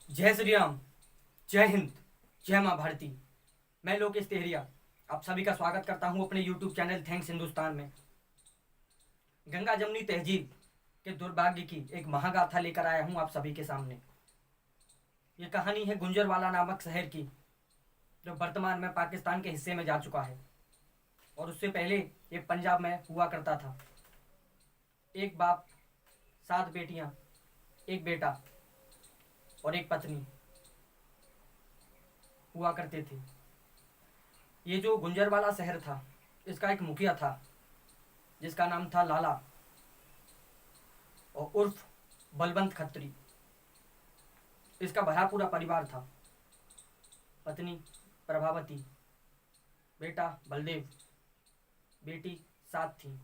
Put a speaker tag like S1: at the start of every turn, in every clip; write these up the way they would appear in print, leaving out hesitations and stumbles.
S1: जय श्री राम। जय हिंद। जय माँ भारती। मैं लोकेश तेहरिया आप सभी का स्वागत करता हूँ अपने यूट्यूब चैनल थैंक्स हिंदुस्तान में। गंगा जमुनी तहजीब के दुर्भाग्य की एक महागाथा लेकर आया हूँ आप सभी के सामने। ये कहानी है गुंजरवाला नामक शहर की, जो वर्तमान में पाकिस्तान के हिस्से में जा चुका है और उससे पहले ये पंजाब में हुआ करता था। एक बाप, 7 बेटियाँ, एक बेटा और एक पत्नी हुआ करते थे। ये जो गुंजरवाला शहर था, इसका एक मुखिया था जिसका नाम था लाला और उर्फ बलवंत खत्री। इसका भरा पूरा परिवार था। पत्नी प्रभावती, बेटा बलदेव, बेटी 7 थी।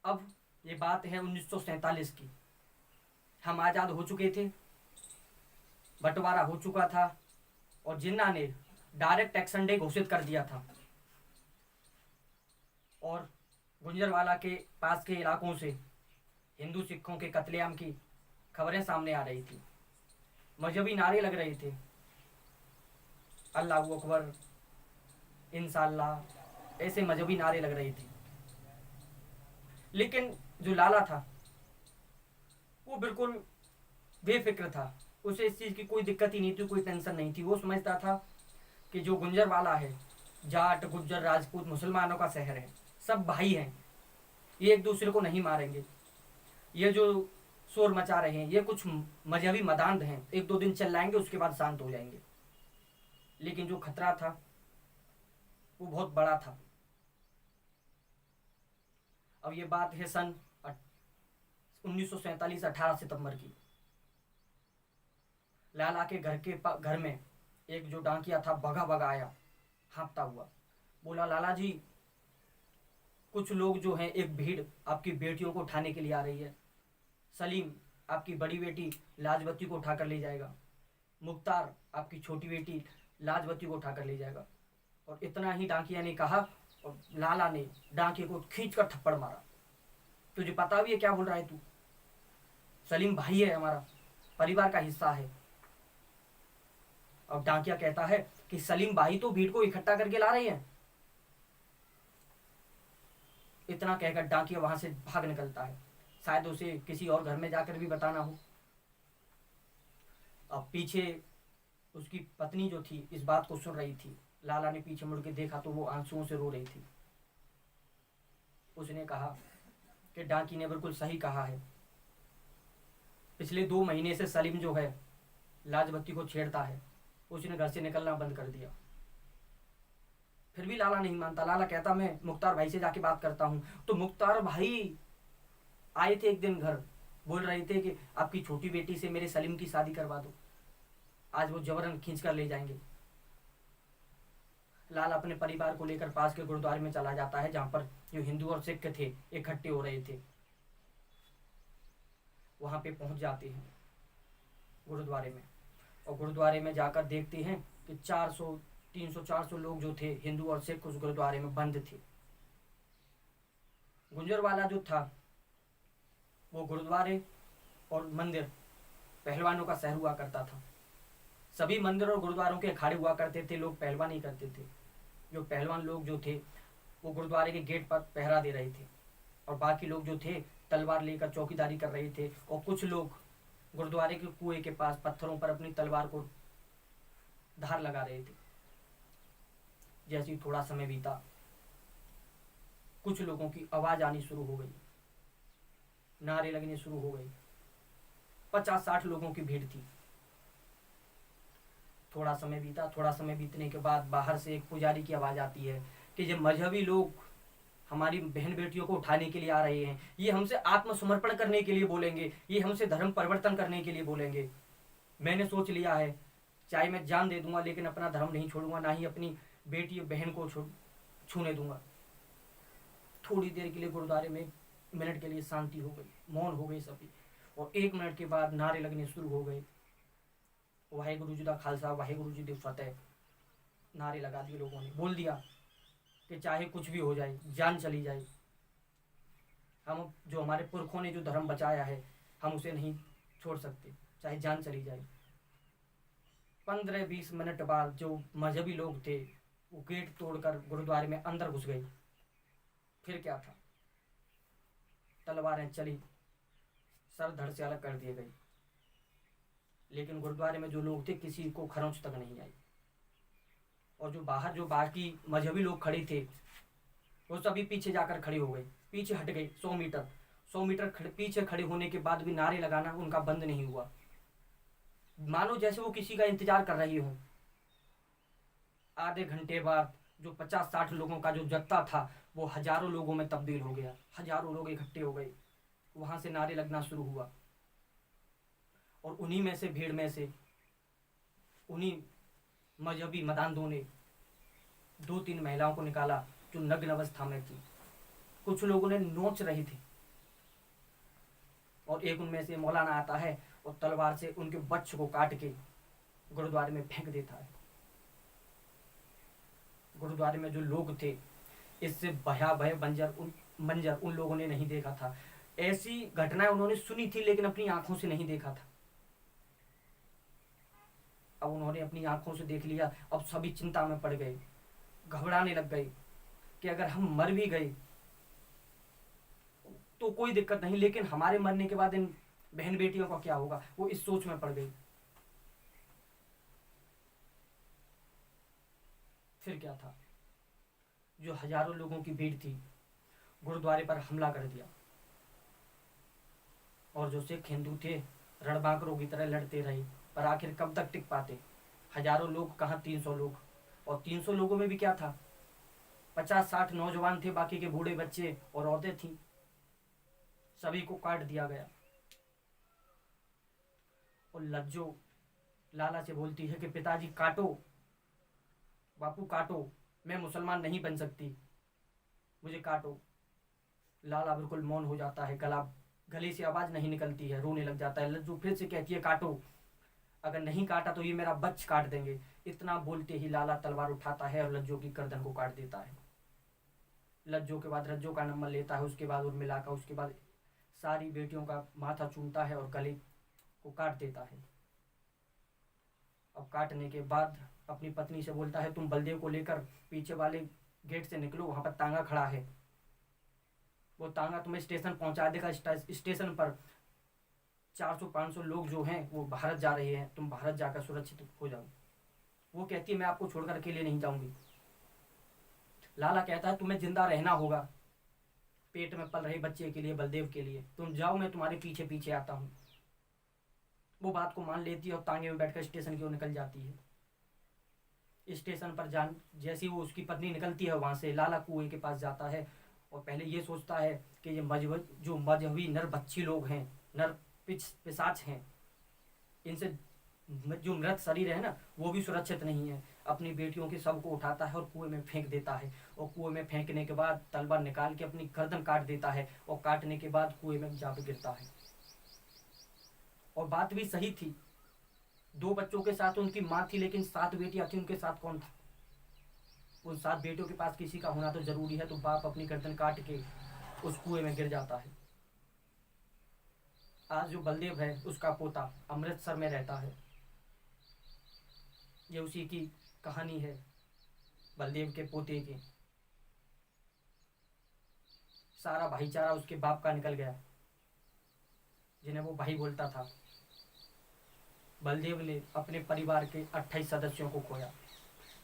S1: अब ये बात है 1947 की। हम आज़ाद हो चुके थे, बंटवारा हो चुका था और जिन्ना ने डायरेक्ट एक्शन डे घोषित कर दिया था और गुंजरवाला के पास के इलाकों से हिंदू सिखों के कत्लेआम की खबरें सामने आ रही थी। मजहबी नारे लग रहे थे, अल्लाह अकबर, इंशाल्लाह, ऐसे मजहबी नारे लग रहे थे। लेकिन जो लाला था वो बिल्कुल बेफिक्र था। उसे इस चीज़ की कोई दिक्कत ही नहीं थी, कोई टेंशन नहीं थी। वो समझता था कि जो गुंजरवाला है, जाट गुज्जर राजपूत मुसलमानों का शहर है, सब भाई हैं, ये एक दूसरे को नहीं मारेंगे। ये जो शोर मचा रहे हैं ये कुछ मजहबी मदांध हैं, 1-2 दिन चिल्लाएंगे उसके बाद शांत हो जाएंगे। लेकिन जो खतरा था वो बहुत बड़ा था। अब ये बात है सन 1947 18 सितंबर की। लाला के घर में एक जो डांकिया था भगा भगा आया, हाँफता हुआ। बोला, लाला जी, कुछ लोग जो हैं, एक भीड़ आपकी बेटियों को उठाने के लिए आ रही है। सलीम आपकी बड़ी बेटी लाजवती को उठाकर ले जाएगा, मुख्तार आपकी छोटी बेटी लाजवती को उठाकर ले जाएगा। और इतना ही डांकिया ने कहा और लाला ने डांकिया को खींच कर थप्पड़ मारा। तुझे पता भी है क्या बोल रहा है तू? सलीम भाई है, हमारा परिवार का हिस्सा है। और डांकिया कहता है कि सलीम भाई तो भीड़ को इकट्ठा करके ला रहे हैं। इतना कहकर डांकिया वहां से भाग निकलता है। शायद उसे किसी और घर में जाकर भी बताना हो। अब पीछे उसकी पत्नी जो थी इस बात को सुन रही थी। लाला ने पीछे मुड़ के देखा तो वो आंसुओं से रो रही थी। उसने कहा कि डांकी ने बिल्कुल सही कहा है। पिछले 2 महीने से सलीम जो है लाजवती को छेड़ता है। उसने घर से निकलना बंद कर दिया। फिर भी लाला नहीं मानता। लाला कहता, मैं मुख्तार भाई से जाके बात करता हूँ। तो मुख्तार भाई आए थे एक दिन घर, बोल रहे थे कि आपकी छोटी बेटी से मेरे सलीम की शादी करवा दो। आज वो जबरन खींच कर ले जाएंगे। लाला अपने परिवार को लेकर पास के गुरुद्वारे में चला जाता है, जहां पर जो हिंदू और सिख थे इकट्ठे हो रहे थे। वहां पे पहुंच जाते हैं गुरुद्वारे में और गुरुद्वारे में जाकर देखते हैं कि 300-400 लोग जो थे हिंदू और सिख उस गुरुद्वारे में बंद थे। गुंजरवाला जो था वो गुरुद्वारे और मंदिर पहलवानों का शहर हुआ करता था। सभी मंदिर और गुरुद्वारों के अखाड़े हुआ करते थे, लोग पहलवानी करते थे। जो पहलवान लोग जो थे वो गुरुद्वारे के गेट पर पहरा दे रहे थे और बाकी लोग जो थे तलवार लेकर चौकीदारी कर रहे थे। और कुछ लोग गुरुद्वारे के कुएं के पास पत्थरों पर अपनी तलवार को धार लगा रहे थे। जैसे ही थोड़ा समय बीता, कुछ लोगों की आवाज आनी शुरू हो गई, नारे लगने शुरू हो गए। 50-60 लोगों की भीड़ थी। थोड़ा समय बीता। थोड़ा समय बीतने के बाद बाहर से एक पुजारी की आवाज आती है कि जब मजहबी लोग हमारी बहन बेटियों को उठाने के लिए आ रहे हैं, ये हमसे आत्मसमर्पण करने के लिए बोलेंगे, ये हमसे धर्म परिवर्तन करने के लिए बोलेंगे। मैंने सोच लिया है, चाहे मैं जान दे दूंगा लेकिन अपना धर्म नहीं छोड़ूंगा, ना ही अपनी बेटी बहन को छूने दूंगा। थोड़ी देर के लिए गुरुद्वारे में मिनट के लिए शांति हो गई, मौन हो गए सभी। और 1 मिनट के बाद नारे लगने शुरू हो गए। वाहेगुरु जी दा खालसा, वाहेगुरु जी दी फतेह। नारे लगा दिए लोगों ने। बोल दिया कि चाहे कुछ भी हो जाए, जान चली जाए, हम जो हमारे पुरखों ने जो धर्म बचाया है हम उसे नहीं छोड़ सकते, चाहे जान चली जाए। 15-20 मिनट बाद जो मजहबी लोग थे वो गेट तोड़कर गुरुद्वारे में अंदर घुस गए। फिर क्या था, तलवारें चली, सर धड़ से अलग कर दिए गए, लेकिन गुरुद्वारे में जो लोग थे किसी को खरोंच तक नहीं आई। और जो बाहर जो बाकी मजहबी लोग खड़े थे वो सभी पीछे जाकर खड़े हो गए, पीछे हट गए। 100 मीटर पीछे खड़े होने के बाद भी नारे लगाना उनका बंद नहीं हुआ, मानो जैसे वो किसी का इंतजार कर रही हो। आधे घंटे बाद जो 50-60 लोगों का जो जत्था था वो हजारों लोगों में तब्दील हो गया। हजारों लोग इकट्ठे हो गए, वहां से नारे लगना शुरू हुआ। और उन्हीं में से, भीड़ में से, उन्हीं मजहबी मदानदों ने 2-3 महिलाओं को निकाला जो नग्न अवस्था में थी। कुछ लोगों ने नोच रही थी और एक उनमें से मौलाना आता है और तलवार से उनके वक्ष को काट के गुरुद्वारे में फेंक देता है। गुरुद्वारे में जो लोग थे, इससे भयावह मंजर उन लोगों ने नहीं देखा था। ऐसी घटनाएं उन्होंने सुनी थी लेकिन अपनी आंखों से नहीं देखा था। अब उन्होंने अपनी आंखों से देख लिया। अब सभी चिंता में पड़ गए, घबराने लग गए कि अगर हम मर भी गए तो कोई दिक्कत नहीं, लेकिन हमारे मरने के बाद इन बहन बेटियों का क्या होगा। वो इस सोच में पड़ गई। फिर क्या था, जो हजारों लोगों की भीड़ थी गुरुद्वारे पर हमला कर दिया और जो सिख हिंदू थे रणबांकरों की तरह लड़ते रहे, पर आखिर कब तक टिक पाते। हजारों लोग कहाँ, 300 लोग, और 300 लोगों में भी क्या था, 50-60 नौजवान थे, बाकी के बूढ़े बच्चे और औरतें थीं। सभी को काट दिया गया। और लज्जो लाला से बोलती है कि पिताजी काटो, बापू काटो, मैं मुसलमान नहीं बन सकती, मुझे काटो। लाला बिल्कुल मौन हो जाता है, गले से आवाज नहीं निकलती है, रोने लग जाता है। लज्जो फिर से कहती है काटो, अगर नहीं काटा तो ये मेरा बच्च काट देंगे। इतना बोलते ही लाला तलवार उठाता है और लज्जो की गर्दन को काट देता है। लज्जो के बाद रज्जो का नंबर लेता है, उसके बाद उर्मिला का, उसके बाद सारी बेटियों का माथा चूमता है और गले को काट देता है। अब काटने के बाद अपनी पत्नी से बोलता है तुम बलदेव को लेकर पीछे वाले गेट से निकलो, वहां पर तांगा खड़ा है, वो तांगा तुम्हें स्टेशन पहुंचा देगा। स्टेशन पर 400-500 लोग जो हैं वो भारत जा रहे हैं, तुम भारत जाकर सुरक्षित हो जाओ। वो कहती है मैं आपको छोड़कर अकेले नहीं जाऊंगी। लाला कहता है तुम्हें जिंदा रहना होगा, पेट में पल रहे बच्चे के लिए, बलदेव के लिए, तुम जाओ, मैं तुम्हारे पीछे पीछे आता हूँ। वो बात को मान लेती है और तांगे में बैठकर स्टेशन की ओर निकल जाती है। स्टेशन पर जैसी वो उसकी पत्नी निकलती है वहां से, लाला कुएं के पास जाता है और पहले ये सोचता है कि ये मजहबी नर बच्ची लोग हैं, नर पिशाच हैं, इनसे जो मृत शरीर है ना वो भी सुरक्षित नहीं है। अपनी बेटियों के शव को उठाता है और कुएं में फेंक देता है, और कुएं में फेंकने के बाद तलवार निकाल के अपनी गर्दन काट देता है, और काटने के बाद कुएं में जा गिरता है। और बात भी सही थी, 2 बच्चों के साथ उनकी माँ थी, लेकिन 7 बेटियां थी, उनके साथ कौन था। उन 7 बेटियों के पास किसी का होना तो जरूरी है। तो बाप अपनी गर्दन काट के उस कुएं में गिर जाता है। आज जो बलदेव है उसका पोता अमृतसर में रहता है। ये उसी की कहानी है, बलदेव के पोते की। सारा भाईचारा उसके बाप का निकल गया, जिन्हें वो भाई बोलता था। बलदेव ने अपने परिवार के 28 सदस्यों को खोया।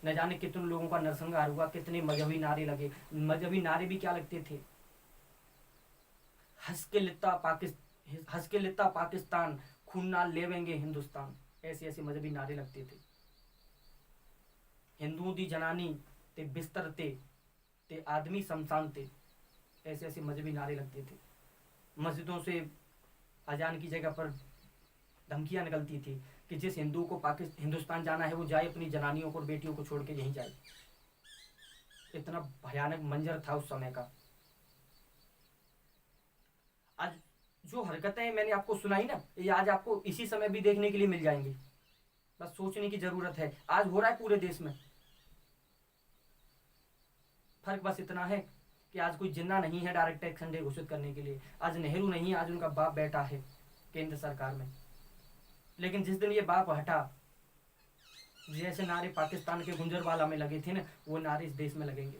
S1: न जाने कितने लोगों का नरसंहार हुआ, कितने मजहबी नारे लगे। मजहबी नारे भी क्या लगते थे, हंस के लिता पाकिस्तान, खून ना लेवेंगे हिंदुस्तान, ऐसे ऐसे मजहबी नारे लगते थे। हिंदू दी जनानी ते बिस्तर ते आदमी शमशान ते, ऐसे ऐसे मजहबी नारे लगते थे। मस्जिदों से अजान की जगह पर धमकियां निकलती थी कि जिस हिंदू को हिंदुस्तान जाना है वो जाए, अपनी जनानियों को और बेटियों को छोड़ के यहीं जाए। इतना भयानक मंजर था उस समय का। आज जो हरकतें मैंने आपको सुनाई ना, ये आज आपको इसी समय भी देखने के लिए मिल जाएंगी। बस सोचने की जरूरत है। आज हो रहा है पूरे देश में। फर्क बस इतना है कि आज कोई जिन्ना नहीं है डायरेक्ट एक्शन डे घोषित करने के लिए। आज नेहरू नहीं, आज उनका बाप बैठा है केंद्र सरकार में। लेकिन जिस दिन ये बाप हटा, जैसे नारे पाकिस्तान के गुंजरवाला में लगे थे ना, वो नारे इस देश में लगेंगे।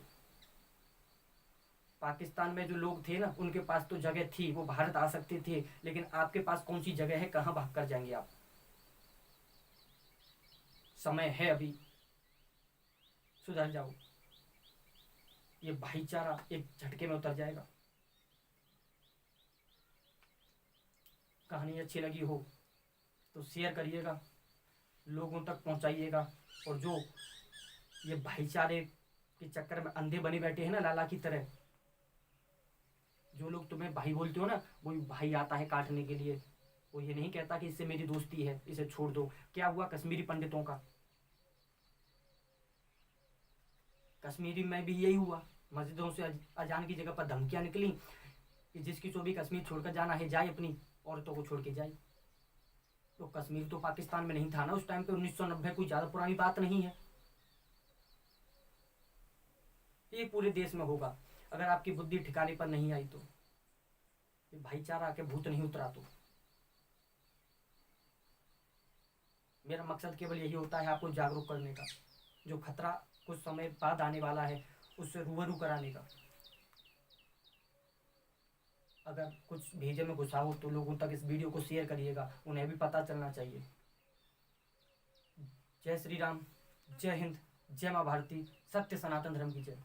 S1: पाकिस्तान में जो लोग थे ना, उनके पास तो जगह थी, वो भारत आ सकते थे, लेकिन आपके पास कौन सी जगह है, कहाँ भाग कर जाएंगे आप? समय है अभी, सुधर जाओ। ये भाईचारा एक झटके में उतर जाएगा। कहानी अच्छी लगी हो तो शेयर करिएगा, लोगों तक पहुंचाइएगा। और जो ये भाईचारे के चक्कर में अंधे बने बैठे हैं ना, लाला की तरह, जो लोग तुम्हें भाई बोलते हो ना, वो भाई आता है काटने के लिए। वो ये नहीं कहता कि इससे मेरी दोस्ती है, इसे छोड़ दो। क्या हुआ कश्मीरी पंडितों का? कश्मीरी में भी यही हुआ। मस्जिदों से अजान की जगह पर धमकियां निकली कि जिसकी जो भी कश्मीर छोड़कर जाना है जाए, अपनी औरतों को छोड़ के जाए। तो कश्मीर तो पाकिस्तान में नहीं था ना उस टाइम पे, 1990, कोई ज्यादा पुरानी बात नहीं है। ये पूरे देश में होगा अगर आपकी बुद्धि ठिकाने पर नहीं आई तो, ये भाईचारा के भूत नहीं उतरा तो। मेरा मकसद केवल यही होता है, आपको जागरूक करने का, जो खतरा कुछ समय बाद आने वाला है उससे रूबरू कराने का। अगर कुछ भेजे में घुसा हो तो लोगों तक इस वीडियो को शेयर करिएगा, उन्हें भी पता चलना चाहिए। जय श्री राम, जय हिंद, जय माँ भारती, सत्य सनातन धर्म की जय।